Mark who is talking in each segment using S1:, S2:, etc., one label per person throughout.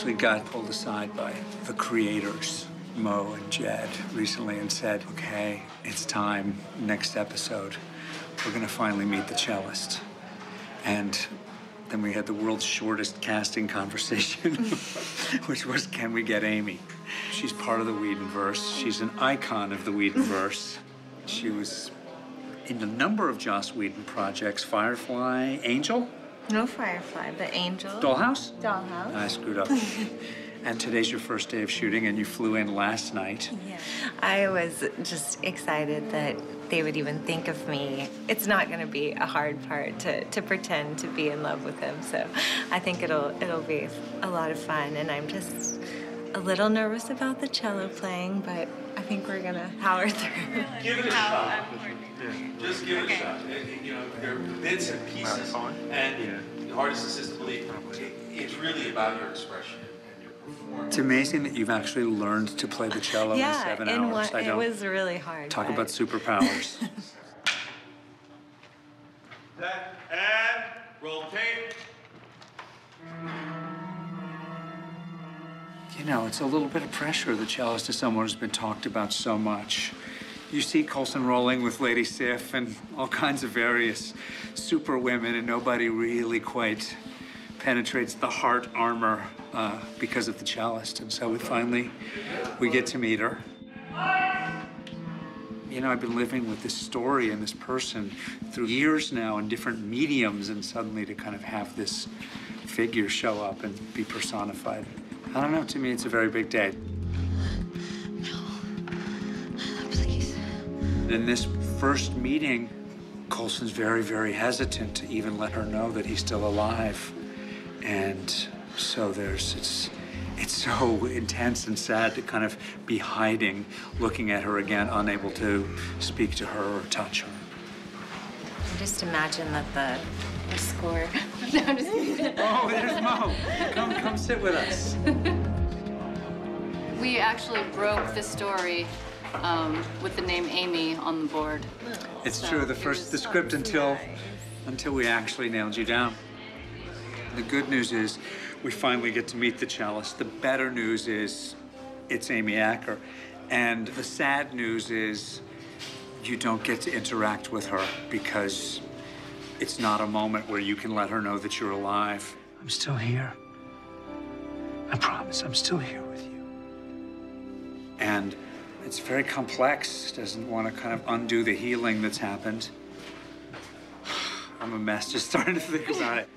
S1: actually got pulled aside by the creators, Mo and Jed, recently and said, okay, it's time, next episode, we're gonna finally meet the cellist. And then we had the world's shortest casting conversation, which was, can we get Amy? She's part of the Whedonverse. She's an icon of the Whedonverse. She was in a number of Joss Whedon projects, Firefly, Angel?
S2: No Firefly, but Angel.
S1: Dollhouse?
S2: Dollhouse.
S1: I screwed up. And today's your first day of shooting, and you flew in last night.
S2: Yeah. I was just excited that they would even think of me. It's not going to be a hard part to pretend to be in love with him, so I think it'll be a lot of fun, and I'm just a little nervous about the cello playing, but I think we're going to power through.
S3: Give it a shot. Just give it a shot. You know, there are bits and pieces, and the hardest is to believe. It's really about your expression.
S1: It's amazing that you've actually learned to play the cello in 7 hours.
S2: It was really hard.
S1: Talk about superpowers.
S3: And roll tape.
S1: You know, it's a little bit of pressure, the cellist, to someone who's been talked about so much. You see Coulson rolling with Lady Sif and all kinds of various super women, and nobody really quite penetrates the heart armor because of the cellist. And so we get to meet her. You know, I've been living with this story and this person through years now in different mediums, and suddenly to kind of have this figure show up and be personified. I don't know, to me, it's a very big day.
S2: No, please.
S1: In this first meeting, Coulson's very, very hesitant to even let her know that he's still alive. And so it's so intense and sad to kind of be hiding, looking at her again, unable to speak to her or touch her.
S2: Just imagine that the score. No, I'm just kidding.
S1: Oh, there's Mo. Come sit with us.
S4: We actually broke the story with the name Amy on the board.
S1: It's true. The script until we actually nailed you down. The good news is we finally get to meet the cellist. The better news is it's Amy Acker. And the sad news is you don't get to interact with her because it's not a moment where you can let her know that you're alive. I'm still here. I promise I'm still here with you. And it's very complex. Doesn't want to kind of undo the healing that's happened. I'm a mess just starting to think about it.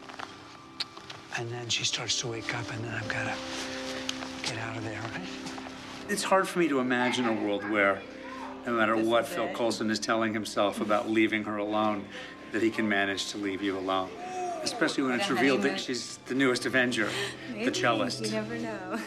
S1: And then she starts to wake up, and then I've got to get out of there, right? It's hard for me to imagine a world where, no matter what Phil Coulson is telling himself about leaving her alone, that he can manage to leave you alone. Especially when it's revealed that she's the newest Avenger, the cellist.
S2: You never know.